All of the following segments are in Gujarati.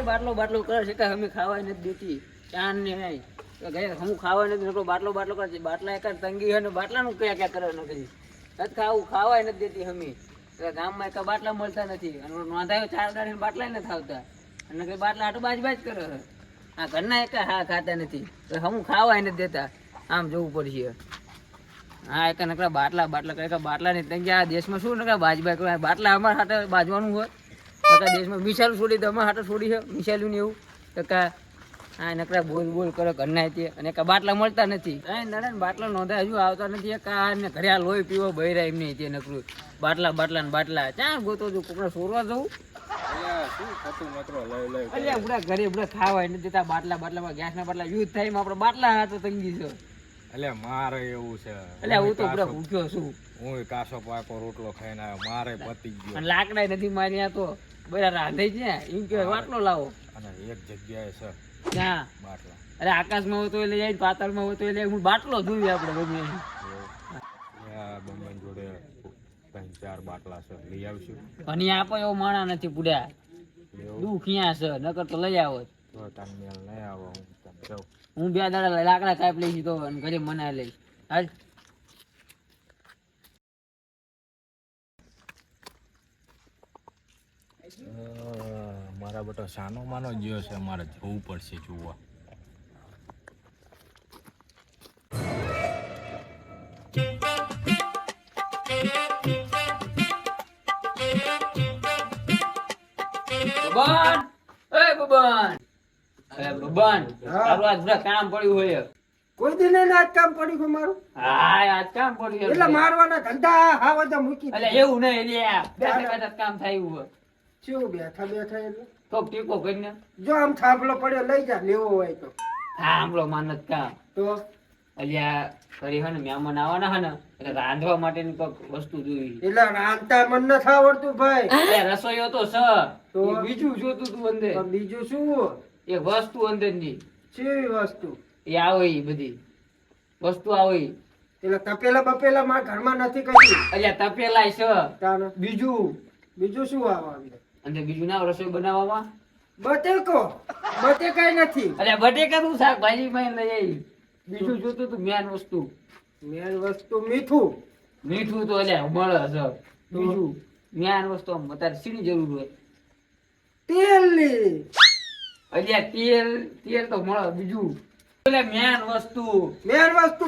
બાટલો બાટલો કરે છે કે અમે ખાવા નથી દેતી ચાન ને નહીં તો ગયા હું ખાવા નથી દેતો બાટલો બાટલો કરે છે બાટલા એક તંગી છે ને બાટલાનું કયા ક્યાં કરે નથી નથી ખાવું ખાવા નથી દેતી અમે ગામમાં એક બાટલા મળતા નથી અને નોંધાયો 4 દાડી બાટલા નથી આવતા અને કઈ બાટલા આટલું બાજ કરે આ ઘરના એક હા ખાતા નથી તો હું ખાવા નથી દેતા આમ જવું પડશે હા એક નકરા બાટલા બાટલા કઈ બાટલા નહીં તંગી આ દેશમાં શું નકરા બાજ બાટલા અમારા હાથે બાજવાનું હોય નકરા દેશમાં મિસાલું છોડી તો અમારા હાથે છોડી છે મિસાલું ને એવું તો કા હા નકરા બોલ કરે ઘરના તે અને કા બાટલા મળતા નથી નડે ને બાટલા નોંધાય હજુ આવતા નથી કા ને ઘરે આ લોહી પીવો બહેરા એમ નહીં તે નકરું બાટલા બાટલા ને બાટલા ક્યાં ગોતો છું કોકડા સોરવા જવું ઘરે બધા ખાવાય નથી દેતા બાટલા બાટલામાં ગેસ ના બાટલા યુઝ થાય આપડે બાટલા હાથે તંગી છે એટલે મારે એવું છે એટલે હું તો બધા ભૂખ્યો છું હું કાસો પાકો રોટલો ખાઈને આવ્યો મારે પતી ગયો લાકડા નથી મારી આ તો બધા રાંધે છે એમ કે બાટલો લાવો અને એક જગ્યાએ છે ક્યાં બાટલા અરે આકાશમાં હોય તો એટલે જાય પાતાળમાં હોય તો એટલે હું બાટલો જોઈએ આપણે ગમે બંબન જોડે 3-4 બાટલા છે લઈ આવશું અને આપો એવો માણા નથી પૂડ્યા દુઃખ ક્યાં છે નકર તો લઈ આવો તાનમેલ નહીં આવો હું 2 દાડા લાકડા કાપ લઈશ તો ઘરે મના લઈશ હાલ મારા બેટા સાનો માનો જ્યો છે મારે જવું પડશે જોવા બબન એ બબન અરે બબન તારું આજ બધા કામ પડ્યું હોય કોઈ દિને આજ કામ પડ્યું છે મારું હા આજ કામ પડ્યું એટલે મારવાના ધંધા હાવા તો મૂકી એટલે એવું નહીં લે બેઠા કામ થાય એવું શું બેઠા બેઠા એટલે તો ટીકો કરીને જો આમ થાંભલો પડ્યો લઈ જા લેવો હોય તો હા આમલો માનત કામ તો અલ્યા કરી હે ને મહેમાન આવવાના હે ને એટલે રાંધવા માટેની કોઈક વસ્તુ જોઈ એટલે રાંધતા મન નથી આવડતું ભાઈ અરે રસોઈયો તો છે તો એ બીજું જોતું તું અંદર પણ બીજું શું એક વસ્તુ અંદર ની કેવી વસ્તુ એ આવે ઈ બધી વસ્તુ આવે એટલે તપેલા બપેલા મારા ઘરમાં નથી કરી અલ્યા તપેલાય છે તારે બીજું બીજું શું આવવાનું અંદર બીજું ના રસોઈ બનાવવામાં બટેકો બટેકાઈ નથી અલ્યા બટેકા તું શાકભાજી માં લઈ આવી બીજું જોતું તું મેન વસ્તુ મેન વસ્તુ મીઠું મીઠું તો અલ્યા મળે છે બીજું મેન વસ્તુ આમ અત્યારે શીની જરૂર હોય તેલની અલ્યા તેલ તેલ તો મળે બીજું એટલે મેન વસ્તુ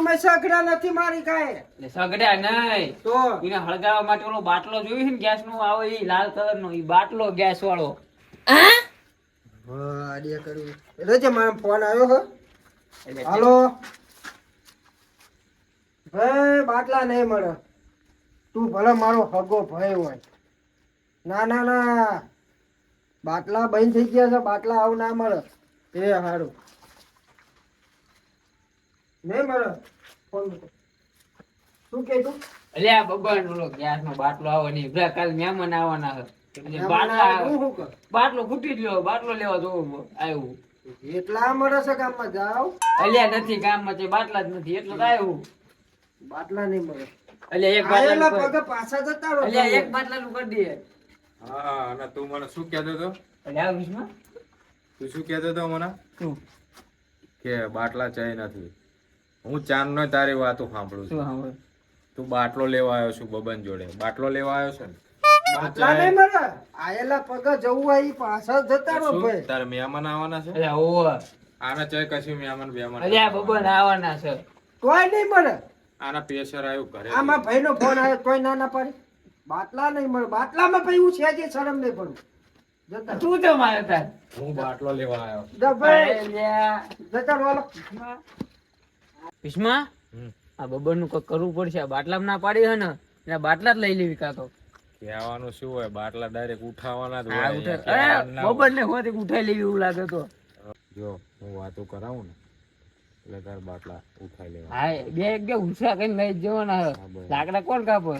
મેં સગડા નથી મારી કાંઈ એટલે સગડ્યા નહીં તો એને હળગાવવા માટે ઓલો બાટલો જોયું છે ને ગેસ નો આવે એ લાલ કલર નો એ બાટલો ગેસ વાળો આડિયા કરું એટલે મારો ફોન આવ્યો હો હાલો ભાઈ બાટલા નહીં મળે તું ભલે મારો હગો ભાઈ હોય ના ના ના બાટલા બંધ થઈ ગયા છે બાટલા આવું ના મળે એ સારું નહીં મળે ફોન મૂકો. શું કે તું અલ્યા બબન ઓલો ગેસ નો બાટલો આવે નહીં બધા કાલ મહેમાન આવવાના છે એટલે બાટલો ફૂટી ગયો બાટલો લેવા જવું આવ્યું એટલા મળે છે ગામમાં જાવ અલ્યા નથી ગામમાં તે બાટલા જ નથી એટલે તો આવ્યું બાટલા નહીં મળે અલ્યા એક આયેલા બાટલા પગે પાછા જતા રહો અલ્યા એક બાટલા નું કરી દે હા અને તું મને શું કહેતો હતો અલ્યા વિશમાં તું શું કહેતો હતો મને શું કે બાટલા ચાય નથી હું ચાંદ નો તારી વાતો સાંભળું શું છું સાંભળ તું બાટલો લેવા આવ્યો છું બબન જોડે બાટલો લેવા આવ્યો છે ને બાટલા નહીં મળે આયેલા પગે જવું હોય ઈ પાછા જતા રહો શું? ભાઈ તારે મહેમાન આવવાના છે અલ્યા ઓવા આના ચાય કશું મહેમાન બેમાન અલ્યા બબન આવવાના છે તોય નહીં મળે આના પ્રેશર આવ્યું ઘરે આમાં ભાઈ નો ફોન આવ્યો તોય ના ના પાડી બાટલા નહીં મળે બાટલામાં ભાઈ હું છે જે શરમ નહીં પડું જતા તું તો મારે તાર હું બાટલો લેવા આવ્યો જા ભાઈ અલ્યા જતા રહો વિશમાં હમ. આ બબન નું કઈક કરવું પડશે આ બાટલામાં ના પાડી હે ને એટલે બાટલા જ લઈ લેવી કાતો કહેવાનું શું હોય બાટલા ડાયરેક્ટ ઉઠાવવાના જ હા, હોય ઉઠે. અહીંયા કહેવાનું ના હોય. બબન ને હોતી ઉઠાઈ લેવી એવું લાગે તો જો હું વાતો કરાવું ને એટલે તાર બાટલા ઉઠાઈ લેવા હા બે ઉછા કઈ લઈ જ જવાના હે. હા, બરાબર. લાકડા કોણ કાપે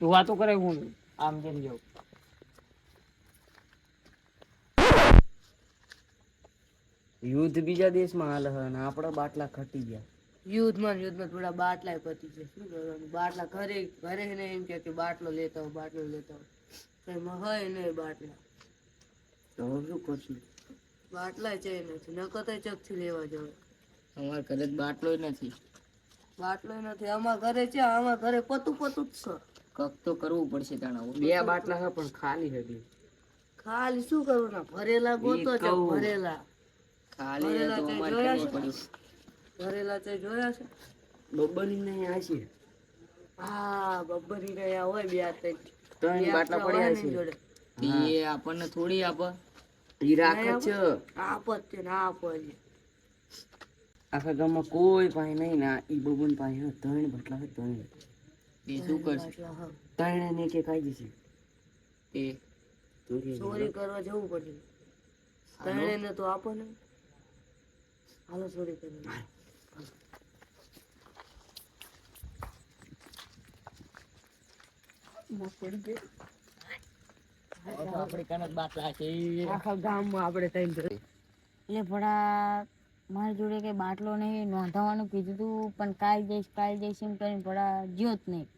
તું વાતો કરે હું આમ જેમ જાઉં યુદ્ધ બીજા દેશમાં હાલે છે અને આપણા બાટલા ખટી ગયા. યુદ્ધમાં થોડા બાટલા પતી છે શું કરવાનું બાટલા ઘરે ઘરે ને એમ કે બાટલો લેતા હો કઈ હોય નહીં બાટલા તો હવે શું કરશું? બાટલા છે નથી નકર તો ચોકથી લેવા જવાય. અમારા ઘરે જ બાટલો નથી. બાટલો નથી આમાં ઘરે છે, આમાં ઘરે પતું જ છે. કક તો કરવું પડશે તાણા. 2 બાટલા છે પણ ખાલી હતી. ખાલી શું કરવું ના ભરેલા ગોતો છે, કહું. ભરેલા ખાલી ભરેલા તો તે અમારે જોયા કરવું છે? પડ્યું. ભરેલા છે જોયા છે? બબ્બરની નહીં આ છે. હા બબ્બરી રહ્યા હોય 2-3 ત્રણ બાટલા પડ્યા છે. જોડે એ આપણને થોડી આપે. ઈ રાખે છે. આપત છે ને આપો છે. આખા ગામમાં કોઈ પાસે નહીં ને ઈ બબન પાસે 3 બાટલા છે 3. એ શું કરશે? બાટલા હા. 3 ને કે કાઈ જશે. એ ચોરી કરવા જવું પડશે. તણે ને તો આપો ને. હાલો ચોરી કરી. આખા ગામમાં આપણે તઈ એટલે ભડા મારી જોડે કઈ બાટલો નહીં નોંધાવાનું કીધું તું પણ કાલ જઈશ એમ કરીને ભડા જ્યો જ નહીં.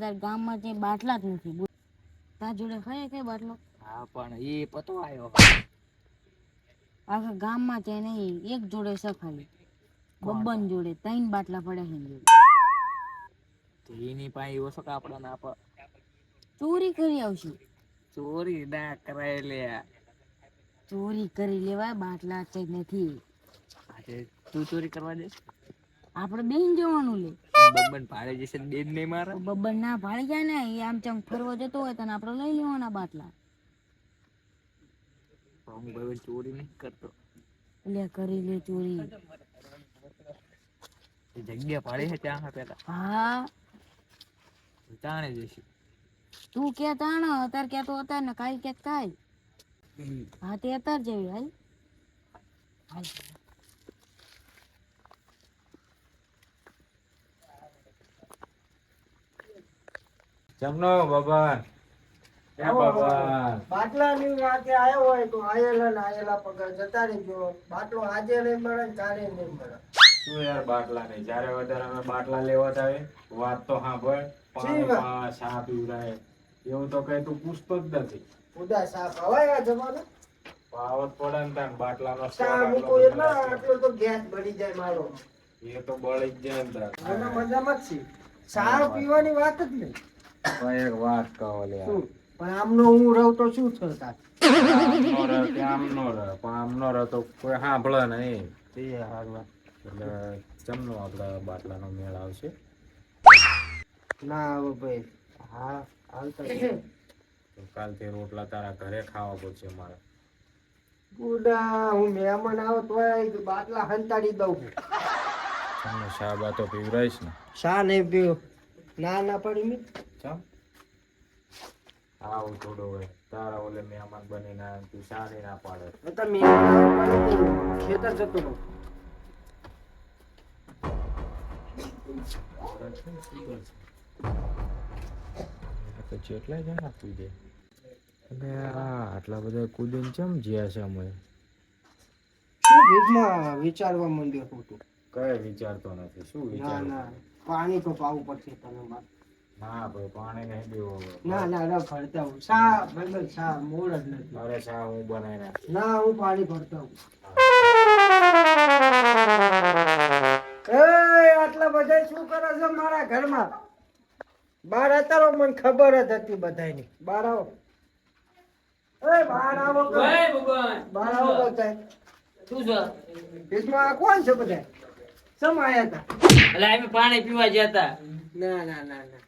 તાર ગામમાં જે બાટલા જ નથી. તાર જોડે ખરે કઈ બાટલો? હા પણ એ પતો આવ્યો. આખા ગામમાં તે નહીં એક જોડે છે ખાલી. બબ્બન જોડે 3 બાટલા પડ્યા છે જોડે. એની પાસે ઓછો કાપડા ના આપે. ચોરી કરી આવશું. ચોરી ના કરાય લે. ચોરી કરી લેવાય બાટલા જ નથી. આજે તું ચોરી કરવા દે. આપણે બેન જવાનું લે. બબ્બન ભાડે જશે બેન નહીં મારે. બબ્બન ના ભાળી જાય ને એ આમ ચમ ફરવા જતો હોય તને આપણે લઈ લેવાના બાટલા. હું ભાઈ ચોરી નહીં કરતો. એટલે કરી લે ચોરી. એ જગ્યા ભાડે છે ત્યાં હા પેલા હા તાણે જઈશું. તું કે તાણ અત્યારે કેતો હતા ને કાલ કે કાલ. હા તે અત્યારે જેવી હાલ. જમનો બબન. એ બબન. બાટલાની વાતે આવ્યો હોય તો આયેલા ને આયેલા પગાર જતા રહેજો. બાટલો આજે નહીં મળે ને કાલે નહીં મળે. શું યાર બાટલા નહીં, જ્યારે વધારે અમે બાટલા લેવા જાય વાત તો સાંભળ. પાણી શી વાત? પા, ચા પીવડાય એવું તો કઈ તું પૂછતો જ નથી. ઉદા સાપ હવાય આ જમાનો. પાવત પડે ને તાન બાટલાનો ચા સ્વાદ મૂકો આટલો એટલા બધો આટલો તો ગેસ બળી જાય મારો. એ તો બળી જ જાય ને તાર. મને મજામાં જ છે. ચા પીવાની વાત જ નહીં. ભાઈ એક વાત કહો લે શું? પણ આમનો હું રહું તો શું થતા? આમનો રહે કે આમનો રહે, પણ આમનો રહે તો કોઈ સાંભળે નહીં. એટલે જમનો આપણે બાટલાનો મેળ આવશે. ના હવે ભાઈ હા હાલતા તો કાલથી રોટલા તારા ઘરે ખાવા પડશે મારે. ગુડા હું મહેમાન આવો તોય બાટલા હંતાડી દઉં છું. તમને ચા બા તો પીવડાવીશ ને. શા નહીં પીવો? ના ના પડી મી. ચમ આવું થોડું હોય તારા ઓલે મહેમાન બનીને આવે ને તું ચા નહીં ના પાડે. તો મહેમાન આવે તો ખેતર જતો રહું. પછી એટલા જણા કૂદે અને આટલા બધા કૂદીને ચમ જ્યાં છે અમે. શું ભેગમાં વિચારવા માંડ્યો છું તું? કઈ વિચારતો નથી. શું ના વિચાર? ના પાણી તો પાવું પડશે તને મારે. ના ભાઈ પાણી નહીં પીવું હવે. ના ના ના ભરતા હું શા ભાઈ શા મોડ જ નથી. અરે ચા હું બનાવી નાખીશ. ના હું પાણી ભરતા હું. એ આટલા બધા શું કરે છે મારા ઘરમાં? બાર હતા મને ખબર જ હતી બધાની. બાર આવો. એ બાર આવો કે? બાર આવો બધા. શું છે? ભેગમાં આ કોણ છે બધા? સમ આયા હતા? એટલે અમે પાણી પીવા ગયા હતા. ના ના ના ના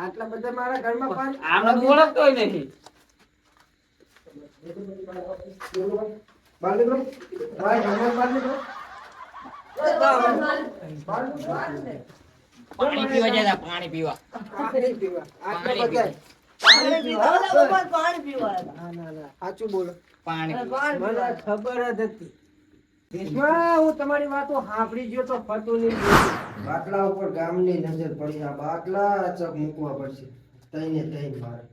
આટલા બધા મારા ઘરમાં પાણી આમને તો ઓળખતોય નથી. બહાર નીકળો. ભાઈ ઘરમાં બહાર નીકળો. પાણી પીવા ગયા હતા, પાણી પીવા. પાણી પીવા. આટલા પાણી બધા પાણી પીવા ના ના ના સાચું બોલો. પાણી મને ખબર જ હતી. ભીષ્મા, હું તમારી વાતો સાંભળી ગયો તો ફરતું નહીં. બાટલા ઉપર ગામની નજર પડી. આ બાટલા ચક મૂકવા પડશે. તઈને તઈ મારે